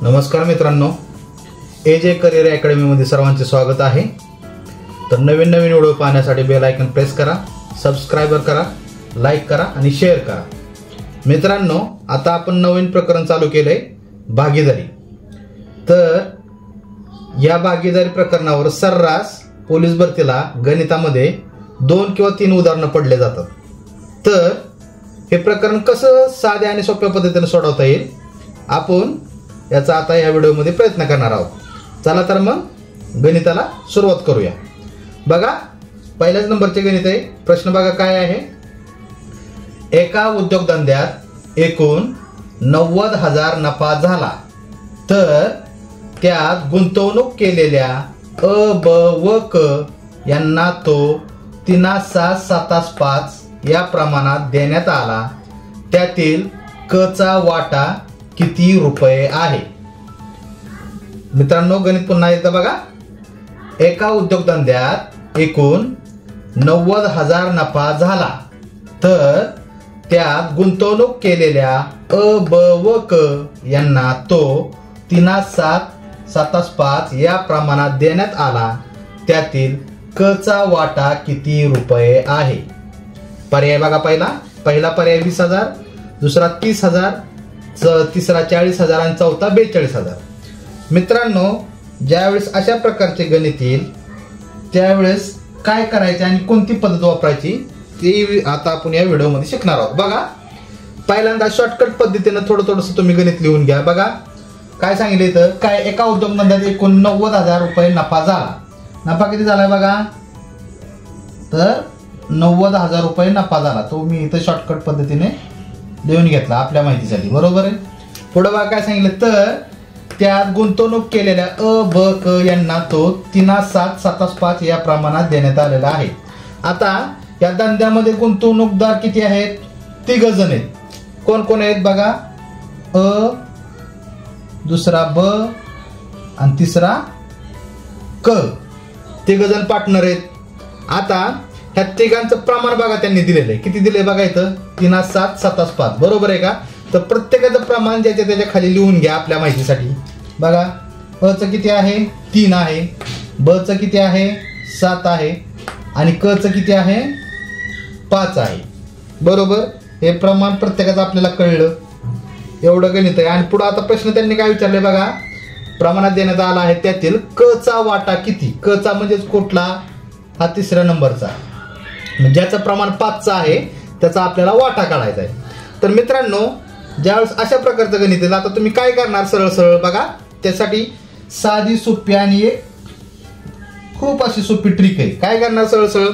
नमस्कार मित्रांनो, AJ career अकॅडमीमध्ये सर्वांचे स्वागत आहे। तर नवीन व्हिडिओ पाहण्यासाठी बेल आयकॉन प्रेस करा, सबस्क्राइब करा, लाईक करा आणि शेअर करा। मित्रांनो, आता आपण नवीन प्रकरण चालू केले भागीदारी। तर या भागीदारी प्रकरणावर सर्रास पोलीस भरतीला गणितामध्ये 2 किंवा 3 उदाहरणं पडले जातात। तर हे प्रकरण कसं साध्या आणि सोप्या पद्धतीने सोडवता येईल आपण याचा आता या व्हिडिओमध्ये प्रयत्न करणार आहोत। चला तर मग गणिताला सुरुवात करूया। बघा, पहिल्याच नंबरचे गणित आहे। प्रश्न बघा काय आहे। एका उद्योगधंद्यात एकूण 90,000 नफा झाला, तर त्यात गुंतवणूक केलेल्या अ, ब व क यांना तो 3,6,7,5 या प्रमाणात देण्यात आला। त्यातील क चा वाटा किती रुपये आहे? मित्रांनो, गणित पुन्हा एकदा बघा। एका उद्योगधंद्यात एकूण 90,000 नफा झाला, तर त्यात गुंतवणूक केलेल्या अ, ब व क यांना तो 3,6,7,5 या प्रमाणात देण्यात आला। त्यातील क चा वाटा किती रुपये आहे? पर्याय बघा। पहिला पर्याय 20,000, दुसरा 30,000, तिसरा 40,000 आणि चौथा 42,000। मित्रांनो, ज्यावेळेस अशा प्रकारचे गणित येईल त्यावेळेस काय करायचे आणि कोणती पद्धत वापरायची ते आता आपण या व्हिडिओमध्ये शिकणार आहोत। बघा, पहिल्यांदा शॉर्टकट पद्धतीने थोडंसं तुम्ही गणित लिहून घ्या। बघा काय सांगितले, तर काय एका उद्योगधंद्यात एकूण 90,000 रुपये नफा झाला। नफा किती झालाय बघा, तर 90,000 रुपये नफा झाला। तो मी इथं शॉर्टकट पद्धतीने लिहून घेतला आपल्या माहितीसाठी, बरोबर आहे। पुढे बघा काय सांगितलं, तर त्यात गुंतवणूक केलेल्या अ, ब, क यांना तो 3,6,7,5 या प्रमाणात देण्यात आलेला आहे। आता या धंद्यामध्ये गुंतवणूकदार किती आहेत? 3 जण आहेत। कोण कोण आहेत बघा, अ, दुसरा ब आणि तिसरा क, 3 जण पार्टनर आहेत। आता ह्या तिघांचं प्रमाण बघा त्यांनी दिलेलं आहे। किती दिले बघा इथं, 3,6,7,5, बरोबर आहे का? तर प्रत्येकाचं प्रमाण ज्याच्या त्याच्या खाली लिहून घ्या आपल्या माहितीसाठी। बघा, अ चं किती आहे? 3 आहे, ब चं किती आहे? 7 आहे आणि क चं किती आहे? 5 आहे, बरोबर। हे प्रमाण प्रत्येकाचं आपल्याला कळलं, एवढं गणित आहे। आणि पुढे आता प्रश्न त्यांनी काय विचारले बघा, प्रमाणात देण्यात आला आहे त्यातील क चा वाटा किती? क चा म्हणजेच कुठला? हा 3ऱ्या नंबरचा, ज्याचं प्रमाण 5चं आहे त्याचा आपल्याला वाटा काढायचा आहे। तर मित्रांनो, ज्यावेळेस अशा प्रकारचं गणित आहे, आता तुम्ही काय करणार, सरळ बघा, त्यासाठी साधी सोपी आणि एक खूप अशी सोपी ट्रिक आहे। काय करणार, सरळ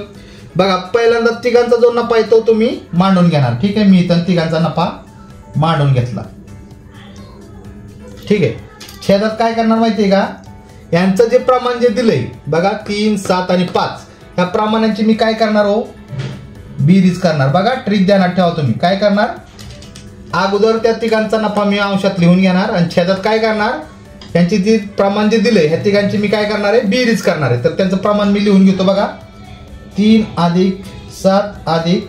बघा, पहिल्यांदा तिघांचा जो नफा आहे तो तुम्ही मांडून घेणार। ठीक आहे, मी इथं तिघांचा नफा मांडून घेतला। ठीक आहे, छेदात काय करणार माहितीये का, यांचं जे प्रमाण जे दिलंय बघा, 3, 7 आणि 5 ह्या प्रमाणांची मी काय करणार हो, बेरीज करणार। बघा, ट्रिक ध्यानात ठेवा तुम्ही। काय करणार, अगोदर त्या तिघांचा नफा मी अंशात लिहून घेणार आणि छेदात काय करणार, त्यांची जी प्रमाण जे दिले ह्या तिघांची मी काय करणार आहे, बेरीज करणार आहे। तर त्यांचं प्रमाण मी लिहून घेतो बघा, 3 + 7 +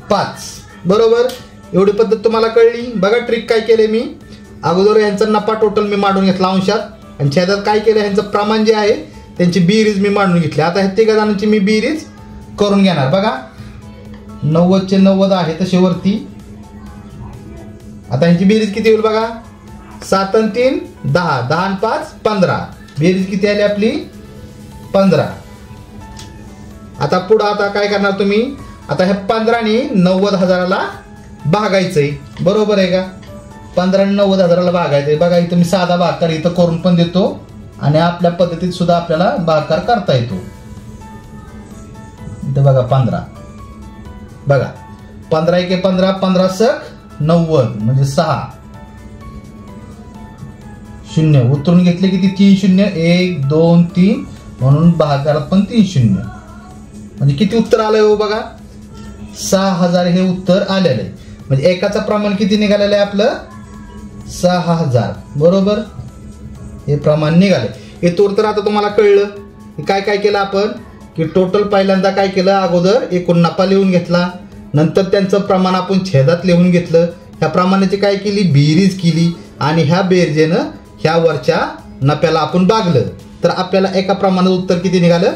5, बरोबर। एवढी पद्धत तुम्हाला कळली। बघा, ट्रिक काय केले मी, अगोदर यांचा नफा टोटल मी मांडून घेतला अंशात आणि छेदात काय केलं, यांचं प्रमाण जे आहे त्यांची बेरीज मी मांडून घेतली। आता ह्या तिघा जणांची मी बेरीज करून घेणार। बघा, 90चे 90 आहे तसे वरती। आता यांची बेरीज किती होईल बघा, 7 आणि 3 10, 10 आणि 5 15, बेरीज किती आली आपली 15। आता पुढे आता काय करणार तुम्ही, आता ह्या 15नी 90,000ला भागायचंय, बरोबर आहे का? 15नी 90,000ला भागायचंय। बघा, इथं मी साधा भागाकार इथं करून पण देतो आणि आपल्या पद्धतीत सुद्धा आपल्याला भागाकार करता येतो। इथं बघा 15, बघा 15 × 15, 15 = 90 म्हणजे 6 शून्य उतरून घेतले, किती 3 शून्य, 1 2 3 म्हणून भागाकारात पण 3 शून्य, म्हणजे किती उत्तर आलंय हो बघा, 6,000 हे उत्तर आलेलं आहे। म्हणजे एकाचं प्रमाण किती निघालेलं आहे आपलं, 6,000, बरोबर। हे प्रमाण निघाले। इथवर तर आता तुम्हाला कळलं काय काय केलं आपण, की टोटल पहिल्यांदा काय केलं, अगोदर एकूण नफा लिहून घेतला, नंतर त्यांचं प्रमाण आपण छेदात लिहून घेतलं, ह्या प्रमाणाची काय केली, बेरीज केली आणि ह्या बेरजेनं ह्या वरच्या नफ्याला आपण भागलं तर आपल्याला एका प्रमाणात उत्तर किती निघालं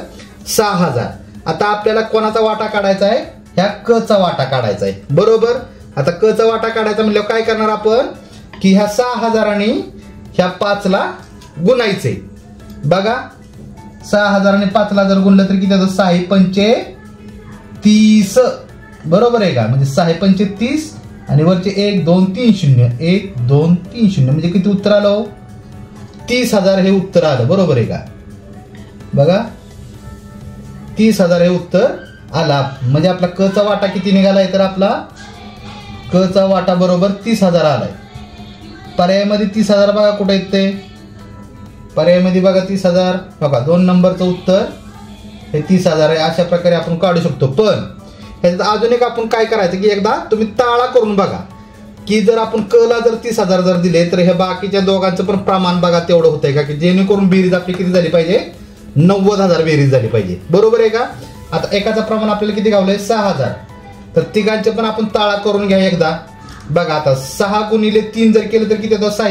6000. आता आपल्याला कोणाचा वाटा काढायचा आहे ह्या क चा वाटा काढायचा आहे बरोबर. आता क चा वाटा काढायचा म्हणजे काय करणार आपण की ह्या 6000 आणि ह्या 5 ला गुणायचे. बघा 6000 आणि 5 ला जर गुणलं तर किती होतं 6 पंचे 30 बरोबर आहे का. म्हणजे 6 पंचे 30 आणि वरचे 1 2 3 0 1 2 3 0 म्हणजे किती उत्तर आलं 30,000 हे उत्तर आलं बरोबर आहे का. बघा 30,000 हे उत्तर आला. म्हणजे आपला क चा वाटा किती निघालाय तर आपला क चा वाटा बरोबर 30,000 आलाय. पर्यायामध्ये 30,000 बघा कुठे येते पर्यायामध्ये बघा 30,000 बघा 2 नंबरचं उत्तर हे 30,000 आहे. अशा प्रकारे आपण काढू शकतो. पण ह्याच्यात अजून एक आपण काय करायचं की एकदा तुम्ही ताळा करून बघा की जर आपण क ला जर 30,000 जर दिले तर हे बाकीच्या दोघांचं पण प्रमाण बघा तेवढं होतंय का की जेणेकरून बेरीज आपली किती झाली पाहिजे 90,000 बेरीज झाली पाहिजे बरोबर आहे का. आता एकाचं प्रमाण आपल्याला किती गावलंय 6000 तर तिघांचे पण आपण ताळा करून घ्या एकदा. बघा आता 6 गुणिले 3 जर केलं तर किती होतं 6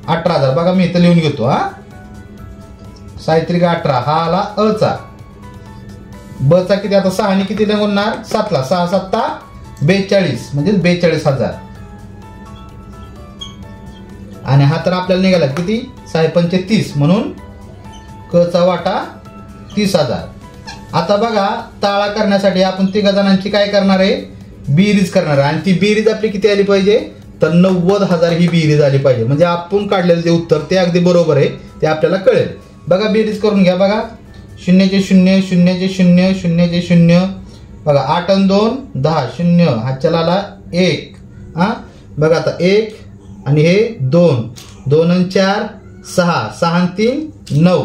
18,000. बघा मी इथं लिहून घेतो हा 6 18 हा आला अ चा. ब चा किती आता 6 आणि किती गुणणार 7 ला 6 7 42 म्हणजे 42,000 आणि हा तर आपल्याला निघाला किती 6 पंचे 30 म्हणून क चा वाटा 30,000. आता बघा ताळा करण्यासाठी आपण तिघा जणांची काय करणार आहे बेरीज करणार आहे आणि ती बेरीज आपली किती आली पाहिजे तर 90,000 ही बेरीज आली पाहिजे. म्हणजे आपण काढलेलं जे उत्तर ते अगदी बरोबर आहे ते आपल्याला कळेल. बघा बेरीज करून घ्या. बघा 0 चे 0 0 चे 0 0 चे 0 बघा 8 आणि 2 10 0 हा चलाला 1 हा. बघा आता 1 आणि हे 2 2 आणि 4 6 6 आणि 3 9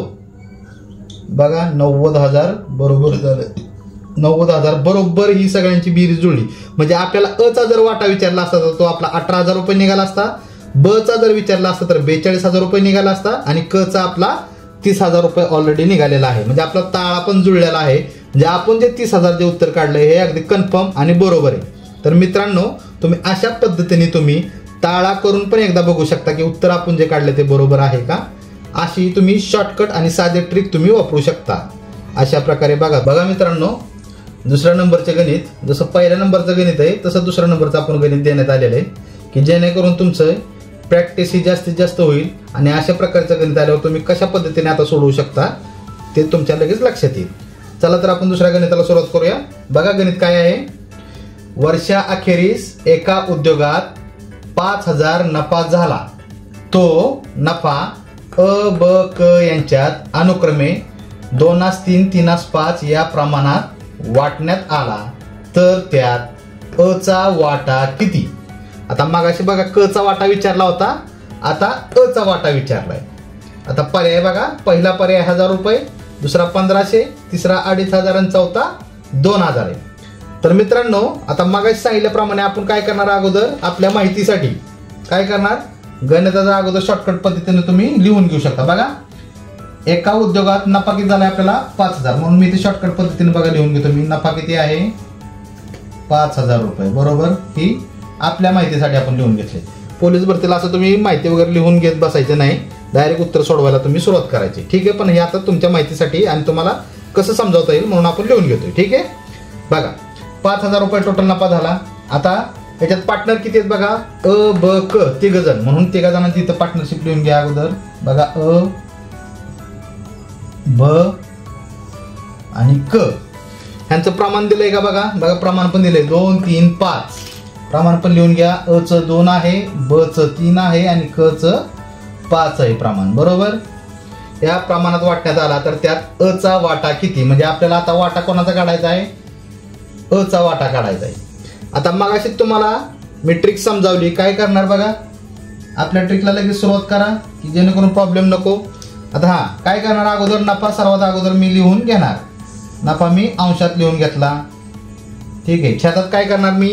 बघा 90,000 बरोबर झालं. 90,000 बरोबर ही सगळ्यांची बेरीज जुळली. म्हणजे आपल्याला अ चा जर वाटा विचारला असता तर तो आपला 18,000 रुपये निघाला असता. ब चा जर विचारला असता तर 42,000 रुपये निघाला असता आणि क चा आपला 30,000 रुपये ऑलरेडी निघालेला आहे. म्हणजे आपला ताळा पण जुळलेला आहे. म्हणजे आपण जे 30,000 जे उत्तर काढले हे अगदी कन्फर्म आणि बरोबर आहे. तर मित्रांनो तुम्ही अशा पद्धतीने तुम्ही ताळा करून पण एकदा बघू शकता की उत्तर आपण जे काढले ते बरोबर आहे का. अशी तुम्ही शॉर्टकट आणि साधे ट्रिक तुम्ही वापरू शकता. अशा प्रकारे बघा बघा मित्रांनो दुसऱ्या नंबरचे गणित जसं पहिल्या नंबरचं गणित आहे तसं दुसऱ्या नंबरचं आपण गणित देण्यात आलेलं आहे की जेणेकरून तुमचं प्रॅक्टिस ही जास्तीत जास्त होईल आणि अशा प्रकारचं गणित आल्यावर तुम्ही कशा पद्धतीने आता सोडवू शकता ते तुमच्या लगेच लक्षात येईल. चला तर आपण दुसऱ्या गणिताला सुरुवात करूया. बघा गणित काय आहे. वर्षा अखेरीस एका उद्योगात 5,000 नफा झाला. तो नफा अ ब क यांच्यात अनुक्रमे 2/3 3/5 या प्रमाणात वाटण्यात आला तर त्यात अ चा वाटा किती. आता मगाशी बघा क चा वाटा विचारला होता आता अ चा वाटा विचारलाय. आता पर्याय बघा पहिला पर्याय 1000 रुपये दुसरा 1500 तिसरा 2,500 आणि चौथा 2,000 आहे. तर मित्रांनो आता मगाशी सांगितल्याप्रमाणे आपण काय करणार अगोदर आपल्या माहितीसाठी काय करणार गणिताचा अगोदर शॉर्टकट पद्धतीने तुम्ही लिहून घेऊ शकता. बघा एका उद्योगात नफा किती झाला आपल्याला 5,000 म्हणून मी ते शॉर्टकट पद्धतीने बघा लिहून घेतो. मी नफा किती आहे 5,000 रुपये बरोबर. ही आपल्या माहितीसाठी आपण लिहून घेतले. पोलीस भरतीला असं तुम्ही माहिती वगैरे लिहून घेत बसायचं नाही डायरेक्ट उत्तर सोडवायला तुम्ही सुरुवात करायची ठीक आहे. पण हे आता तुमच्या माहितीसाठी आणि तुम्हाला कसं समजावता येईल म्हणून आपण लिहून घेतोय ठीक आहे. बघा 5,000 रुपये टोटल नफा झाला. आता याच्यात पार्टनर किती आहेत बघा अ ब क तिघ जण म्हणून तिघा जणांची इथं पार्टनरशिप लिहून घ्या अगोदर. बघा अ ब आणि क ह्यांचं प्रमाण दिलंय का बघा. बघा प्रमाण पण दिलंय 2 3 5 प्रमाण पण लिहून घ्या. अ च 2 आहे ब च 3 आहे आणि क च 5 आहे प्रमाण बरोबर. या प्रमाणात वाटण्यात आला तर त्यात अ चा वाटा किती. म्हणजे आपल्याला आता वाटा कोणाचा काढायचा आहे अ चा वाटा काढायचा आहे. आता मगाशी तुम्हाला मी ट्रिक समजावली काय करणार बघा आपल्या ट्रिकला लगेच सुरुवात करा की जेणेकरून प्रॉब्लेम नको. आता हा काय करणार अगोदर नफा सर्वात अगोदर मी लिहून घेणार. नफा मी अंशात लिहून घेतला ठीक आहे. छेदात काय करणार मी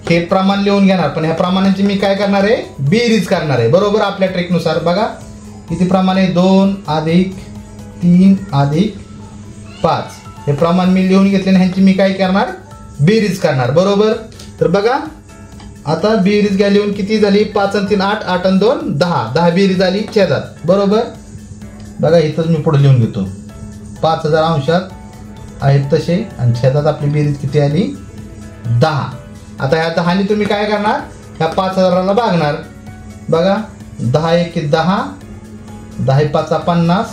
हे प्रमाण लिहून घेणार पण ह्या प्रमाणांची मी काय करणार आहे बेरीज करणार आहे बरोबर आपल्या ट्रिकनुसार. बघा किती प्रमाण आहे 2 अधिक 3 अधिक 5 हे प्रमाण मी लिहून घेतले आणि ह्यांची मी काय करणार बेरीज करणार बरोबर. तर बघा आता बेरीज घ्या लिहून, किती झाली? 5 आणि 3 8, 8 आणि 2 10, 10 बेरीज आली छेदात, बरोबर. बघा इथंच मी पुढे लिहून घेतो, 5000 अंशात आहेत तसे आणि छेदात आपली बेरीज किती आली? 10. आता ह्या 10 तुम्ही काय करणार? ह्या 5000ला भागणार. बघा 10 1 10, 10 5 50,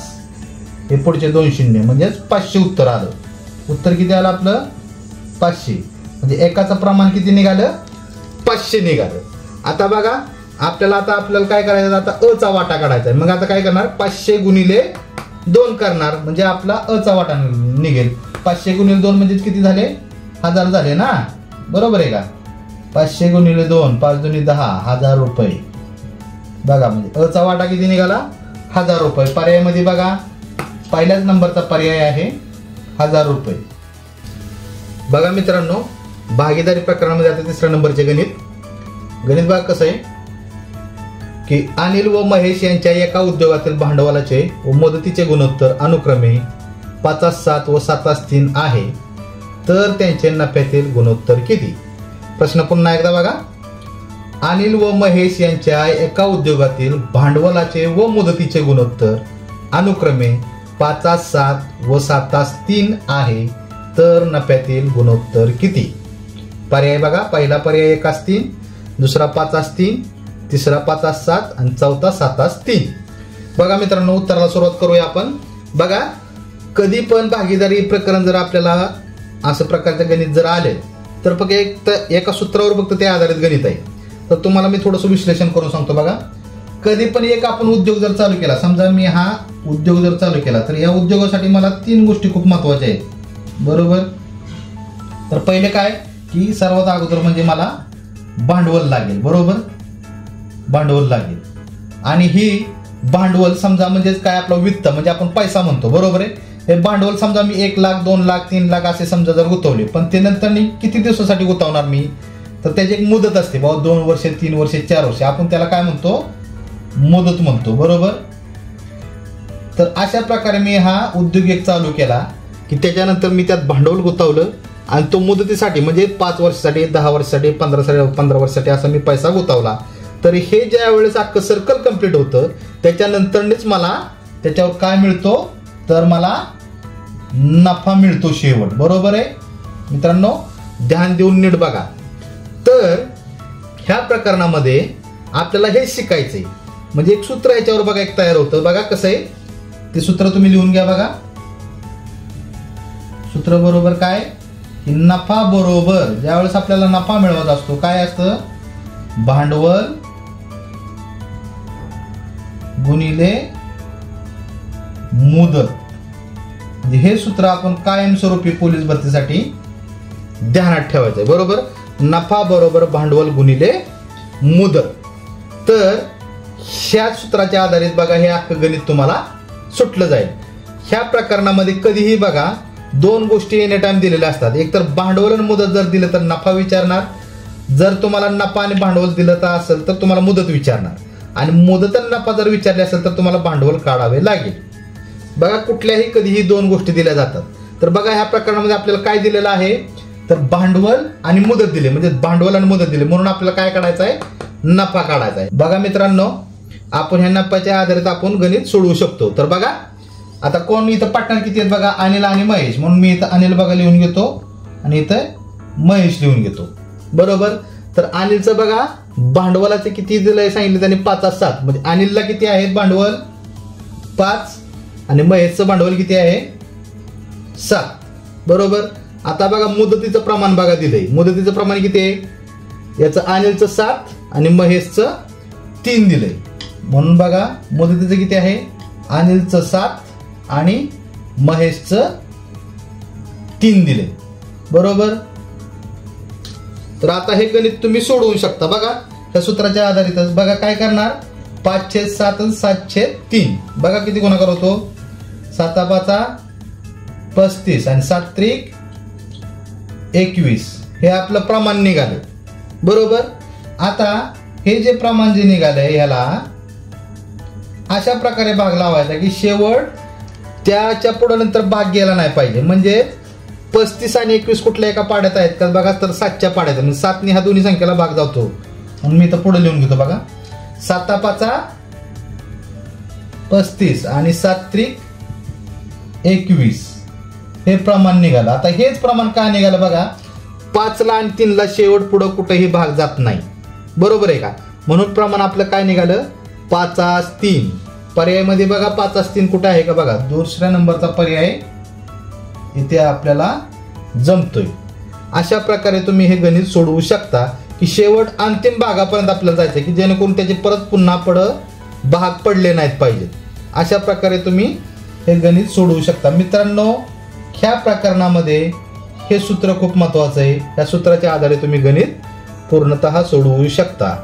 हे पुढचे 2 शून्य म्हणजेच 500 उत्तर आलं. उत्तर किती आलं आपलं? 500. म्हणजे एकाचं प्रमाण किती निघालं? 500 निघालं. आता बघा आपल्याला काय करायचं? आता अ चा वाटा काढायचा आहे. मग आता काय करणार? 500 गुणिले 2 करणार, म्हणजे आपला अ चा वाटा निघेल. 500 गुणिले 2 म्हणजे किती झाले? 1000 झाले ना, बरोबर आहे का? 500 गुणिले 2, 5 दुनी 10, 1000 रुपये. बघा म्हणजे अ चा वाटा किती निघाला? 1000 रुपये. पर्यायामध्ये बघा पहिल्याच नंबरचा पर्याय आहे 1000 रुपये. बघा मित्रांनो, भागीदारी प्रकरणामध्ये आता तिसऱ्या नंबरचे गणित बघा कसं आहे की अनिल व महेश यांच्या एका उद्योगातील भांडवलाचे व मुदतीचे गुणोत्तर अनुक्रमे 5:7 व 7:3 आहे, तर त्यांचे नफ्यातील गुणोत्तर किती? प्रश्न पुन्हा एकदा बघा. अनिल व महेश यांच्या एका उद्योगातील भांडवलाचे व मुदतीचे गुणोत्तर अनुक्रमे 5:7 व 7:3 आहे, तर नफ्यातील गुणोत्तर किती? पर्याय बघा, पहिला पर्याय 1:3, दुसरा 5:3, तिसरा 5:7 आणि चौथा 7:3. बघा मित्रांनो, उत्तराला सुरुवात करूया आपण. बघा कधी पण भागीदारी प्रकरण जर आपल्याला असं प्रकारचे गणित जर आले तर फक्त एका सूत्रावर फक्त ते आधारित गणित आहे. तर तुम्हाला मी थोडंसं विश्लेषण करून सांगतो. बघा कधी पण एक आपण उद्योग जर चालू केला, समजा मी हा उद्योग जर चालू केला, तर या उद्योगासाठी मला 3 गोष्टी खूप महत्वाच्या आहेत, बरोबर. तर पहिले काय की सर्वात अगोदर म्हणजे मला भांडवल लागेल, बरोबर. भांडवल लागेल आणि ही भांडवल समजा म्हणजेच काय आपलं वित्त म्हणजे आपण पैसा म्हणतो, बरोबर आहे. हे भांडवल समजा मी 1 लाख 2 लाख 3 लाख असे समजा जर गुंतवले, पण ते नंतर किती दिवसासाठी गुंतवणार मी? तर त्याची एक मुदत असते बाबा, 2 वर्ष 3 वर्ष 4 वर्ष, आपण त्याला काय म्हणतो? मुदत म्हणतो, बरोबर. तर अशा प्रकारे मी हा उद्योग एक चालू केला की त्याच्यानंतर मी त्यात भांडवल गुंतवलं आणि तो मुदतीसाठी म्हणजे 5 वर्षासाठी 10 वर्षासाठी 15 वर्षासाठी असा मी पैसा गुंतवला. तर हे ज्या वेळेस अख्खं सर्कल कंप्लीट होतं त्याच्यानंतरच मला त्याच्यावर काय मिळतो? तर मला नफा मिळतो शेवट, बरोबर आहे मित्रांनो. ध्यान देऊन नीट बघा. तर ह्या प्रकरणामध्ये आपल्याला हे शिकायचंय, म्हणजे एक सूत्र याच्यावर बघा एक तयार होतं. बघा कसं आहे ते सूत्र, तुम्ही लिहून घ्या. बघा सूत्र बरोबर काय की नफा बरोबर ज्यावेळेस आपल्याला नफा मिळवत असतो काय असतं? भांडवल गुणिले मुदत. म्हणजे हे सूत्र आपण कायमस्वरूपी पोलीस भरतीसाठी ध्यानात ठेवायचंय, बरोबर. नफा बरोबर भांडवल गुणिले मुदत. तर ह्या सूत्राच्या आधारित बघा हे अख्खं गणित तुम्हाला सुटलं जाईल. ह्या प्रकरणामध्ये कधीही बघा 2 गोष्टी एनी टाइम दिलेल्या असतात. एक तर भांडवल आणि मुदत जर दिलं तर नफा विचारणार, जर तुम्हाला नफा आणि भांडवल दिलं तर असेल तर तुम्हाला मुदत विचारणार, आणि मुदत आणि नफा जर विचारले असेल तर तुम्हाला भांडवल काढावे लागेल. बघा कुठल्याही कधीही 2 गोष्टी दिल्या जातात. तर बघा ह्या प्रकरणामध्ये आपल्याला काय दिलेलं आहे? तर भांडवल आणि मुदत दिले, म्हणजे भांडवल आणि मुदत दिले म्हणून आपल्याला काय काढायचं आहे? नफा काढायचा आहे. बघा मित्रांनो, आपण ह्या नफ्याच्या आधारित आपण गणित सोडवू शकतो. तर बघा आता कोण इथं पार्टनर किती आहेत? बघा अनिल आणि महेश, म्हणून मी इथं अनिल बघा लिहून घेतो आणि इथं महेश लिहून घेतो, बरोबर. तर अनिलचं बघा भांडवलाचे किती दिलंय सांगितलं त्यांनी 5:7, म्हणजे अनिलला किती आहेत भांडवल? 5 आणि महेशचं भांडवल किती आहे? 7, बरोबर. आता बघा मुदतीचं प्रमाण बघा दिलंय. मुदतीचं प्रमाण किती आहे? याचं अनिलचं 7 आणि महेशचं 3 दिलंय, म्हणून बघा मुदतीचं किती आहे? अनिलचं 7 आणि महेशचं 3 दिले, बरोबर. तर आता हे गणित तुम्ही सोडवू शकता. बघा त्या सूत्राच्या आधारितच बघा काय करणार? 5/7 आणि 7/3. बघा किती गुणाकार होतो? 7×5 35 आणि 7×3 21. हे आपलं प्रमाण निघालं, बरोबर. आता हे जे प्रमाण जे निघालंय याला अशा प्रकारे भाग लावायचा की शेवट त्याच्या पुढे नंतर भाग गेला नाही पाहिजे. म्हणजे 35 आणि 21 कुठल्या एका पाड्यात आहेत का बघा, तर 7च्या पाड्यात. म्हणजे 7ने ह्या दोन्ही संख्येला भाग जातो म्हणून मी इथं पुढे लिहून घेतो बघा. 7 35 आणि 7 21 हे प्रमाण निघालं. आता हेच प्रमाण काय निघालं बघा, 5ला आणि 3ला शेवट पुढं कुठेही भाग जात नाही, बरोबर आहे का. म्हणून प्रमाण आपलं काय निघालं, 5/3. पर्यायामध्ये बघा 5/3 कुठे आहे का बघा, दुसऱ्या नंबरचा पर्याय इथे आपल्याला जमतोय. अशा प्रकारे तुम्ही हे गणित सोडवू शकता की शेवट अंतिम भागापर्यंत आपल्याला जायचं की जेणेकरून त्याचे परत पुन्हा भाग पडले नाहीत पाहिजेत. अशा प्रकारे तुम्ही हे गणित सोडवू शकता. मित्रांनो, ह्या प्रकरणामध्ये हे सूत्र खूप महत्वाचं आहे. या सूत्राच्या आधारे तुम्ही गणित पूर्णतः सोडवू शकता.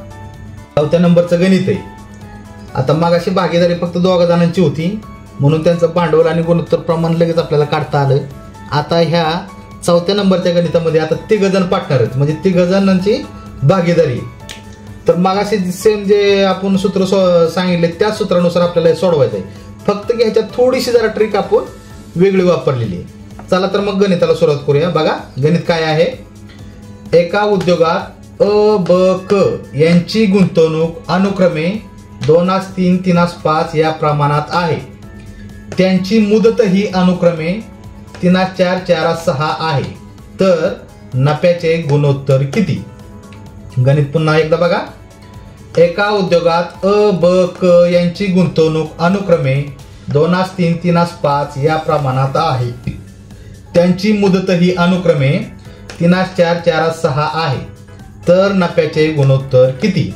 4थ्या नंबरचं गणित आहे. आता मागाशी भागीदारी फक्त 2 जणांची होती म्हणून त्यांचं भांडवल आणि गुणोत्तर प्रमाण लगेच आपल्याला काढता आलं. आता ह्या 4थ्या नंबरच्या गणितामध्ये आता 3 जण पार्टनर आहेत, म्हणजे 3 जणांची भागीदारी. तर मागाशी सेम जे आपण सूत्र सांगितले त्या सूत्रानुसार आपल्याला सोडवायचं आहे. फक्त की ह्याच्यात थोडीशी जरा ट्रिक आपण वेगळी वापरलेली आहे. चला तर मग गणिताला सुरुवात करूया. बघा गणित काय आहे, एका उद्योगात अ ब क यांची गुंतवणूक अनुक्रमे 2/3, 3/5 या प्रमाणात आहे. त्यांची मुदतही अनुक्रमे 3/4, 4/6 आहे. तर नफ्याचे गुणोत्तर किती. गणित पुन्हा एकदा बघा, एका उद्योगात अ ब क यांची गुंतवणूक अनुक्रमे 2/3, 3/5 या प्रमाणात आहे. त्यांची मुदतही अनुक्रमे 3/4, 4/6 आहे. तर नफ्याचे गुणोत्तर किती.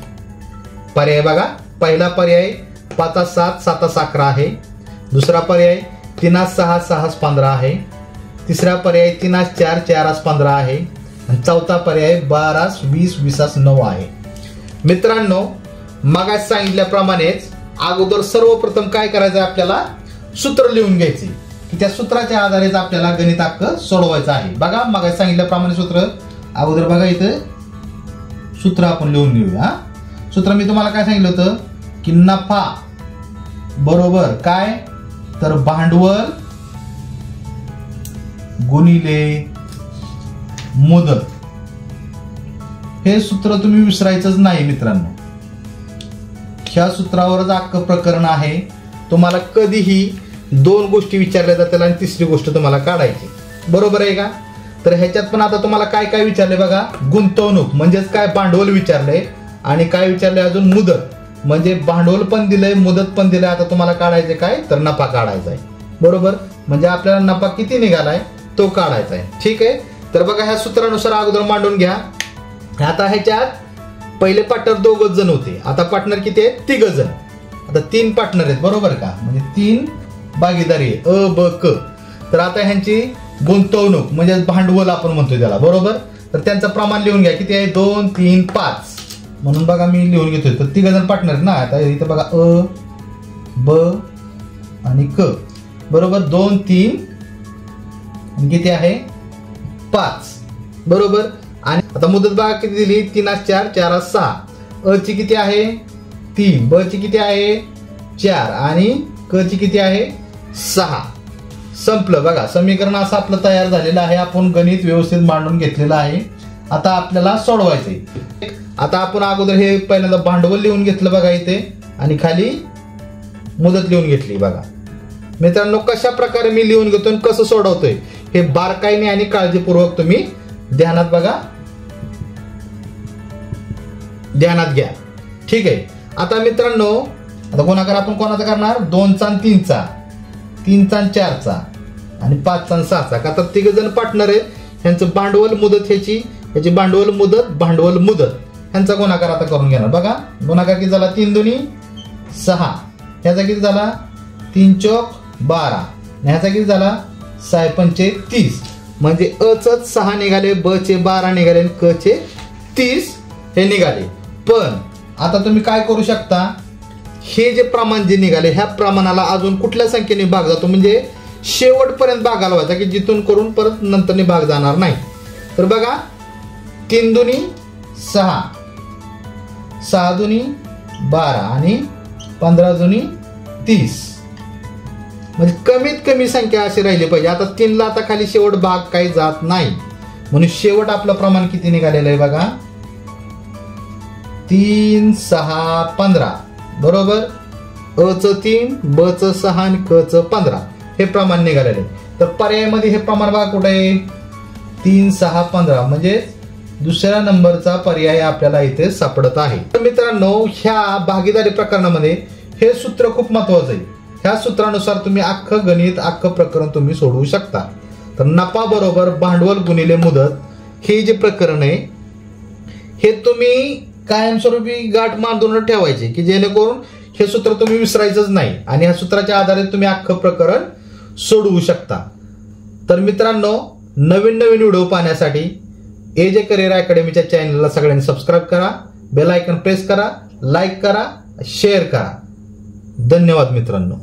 पर्याय बघा, पहिला पर्याय 5/7, 7/11 आहे. दुसरा पर्याय 3/6, 6/15 आहे. तिसरा पर्याय 3/4, 4/15 आहे. आणि चौथा पर्याय 12/20, 20/9 आहे. मित्रांनो, मगाच सांगितल्याप्रमाणेच अगोदर सर्वप्रथम काय करायचं आहे, आपल्याला सूत्र लिहून घ्यायचे की त्या सूत्राच्या आधारेच आपल्याला गणित अख्खं सोडवायचं आहे. बघा मगाच सांगितल्याप्रमाणे सूत्र अगोदर बघा, इथं सूत्र आपण लिहून घेऊया. सूत्र मी तुम्हाला काय सांगितलं होतं की नफा बरोबर काय, तर भांडवल गुणिले मुदत. हे सूत्र तुम्ही विसरायचंच नाही मित्रांनो. ह्या सूत्रावरच अख्खं प्रकरण आहे. तुम्हाला कधीही 2 गोष्टी विचारल्या जातील आणि तिसरी गोष्ट तुम्हाला काढायची, बरोबर आहे का. तर ह्याच्यात पण आता तुम्हाला काय काय विचारले बघा, गुंतवणूक म्हणजेच काय, भांडवल विचारलंय. आणि काय विचारले अजून, मुदत. म्हणजे भांडवल पण दिलंय, मुदत पण दिलंय. आता तुम्हाला काढायचे काय, तर नफा काढायचा आहे, बरोबर. म्हणजे आपल्याला नफा किती निघालाय तो काढायचा आहे. ठीक आहे. तर बघा ह्या सूत्रानुसार अगोदर मांडून घ्या. आता ह्याच्यात पहिले पार्टनर 2 जण होते, आता पार्टनर किती आहेत, 3 जण. आता 3 पार्टनर आहेत, बरोबर का. म्हणजे 3 भागीदारी आहे, अ ब क. तर आता ह्यांची गुंतवणूक म्हणजे भांडवल आपण म्हणतोय त्याला, बरोबर. तर त्यांचं प्रमाण लिहून घ्या, किती आहे, 2, 3, 5. म्हणून बघा मी लिहून घेतोय. तर 3 जण पार्टनर आहेत ना. आता इथे बघा अ ब आणि क, बरोबर. 2, 3 आणि किती आहे, 5, बरोबर. आणि आता मुदत बघा किती दिली, 3/4, 4/6. अ ची किती आहे, 3. ब ची किती आहे, 4. आणि क ची किती आहे, 6. संपलं. बघा समीकरण असं आपलं तयार झालेलं आहे. आपण गणित व्यवस्थित मांडून घेतलेलं आहे. आता आपल्याला सोडवायचंय. आता आपण अगोदर हे पहिल्यांदा भांडवल लिहून घेतलं बघा इथे, आणि खाली मुदत लिहून घेतली. बघा मित्रांनो, कशा प्रकारे मी लिहून घेतोय आणि कसं सोडवतोय हे बारकाईने आणि काळजीपूर्वक तुम्ही ध्यानात बघा, ध्यानात घ्या. ठीक आहे. आता मित्रांनो, आता गुणाकार आपण कोणाचा करणार, 2चा आणि 3चा, 3चा आणि 4चा आणि 5चा आणि 6चा. का तर 3 जण पार्टनर आहेत. ह्यांचं भांडवल मुदत, ह्याची भांडवल मुदत, भांडवल मुदत ह्यांचा गुणाकार आता करून घेणार. बघा गुणाकार किती झाला, 3 दुनी 6. ह्याचा किती झाला, 3 चौक 12. ह्याचा किती झाला, 6 पंचे 30. म्हणजे अ च 6 निघाले, ब चे 12 निघाले आणि क चे 30 हे निघाले. पण आता तुम्ही काय करू शकता, हे जे प्रमाण जे निघाले ह्या प्रमाणाला अजून कुठल्या संख्येने भाग जातो, म्हणजे शेवटपर्यंत भाग घालवायचा की जिथून करून परत नंतरने भाग जाणार नाही. तर बघा 3 दुनी 6, 6 दुनी 12 आणि 15 दुनी 30. म्हणजे कमीत कमी संख्या अशी राहिली पाहिजे. आता 3 ला आता खाली शेवट भाग काही जात नाही, म्हणून शेवट आपलं प्रमाण किती निघालेलं आहे बघा, 3, 6, 15 बरोबर. अ च 3, ब च 6 आणि क च 15 हे प्रमाण निघालेले. तर पर्यायामध्ये हे प्रमाण बघा कुठे आहे, 3, 6, 15 म्हणजे दुसऱ्या नंबरचा पर्याय आपल्याला इथे सापडत आहे. तर मित्रांनो, ह्या भागीदारी प्रकरणामध्ये हे सूत्र खूप महत्वाचं आहे. ह्या सूत्रानुसार तुम्ही अख्खं गणित, अख्खं प्रकरण तुम्ही सोडवू शकता. तर नफा बरोबर भांडवल गुणिले मुदत हे जे प्रकरण आहे हे तुम्ही कायमस्वरूपी गाठ बांधून ठेवायचे की जेणेकरून हे सूत्र तुम्ही विसरायचंच नाही आणि ह्या सूत्राच्या आधारे तुम्ही अख्खं प्रकरण सोडवू शकता. तर मित्रांनो, नवीन नवीन व्हिडिओ पाहण्यासाठी एजे करिअर अकॅडमीच्या चॅनलला सगळ्यांनी सबस्क्राईब करा, बेल आयकॉन प्रेस करा, लाईक करा, शेअर करा. धन्यवाद मित्रांनो.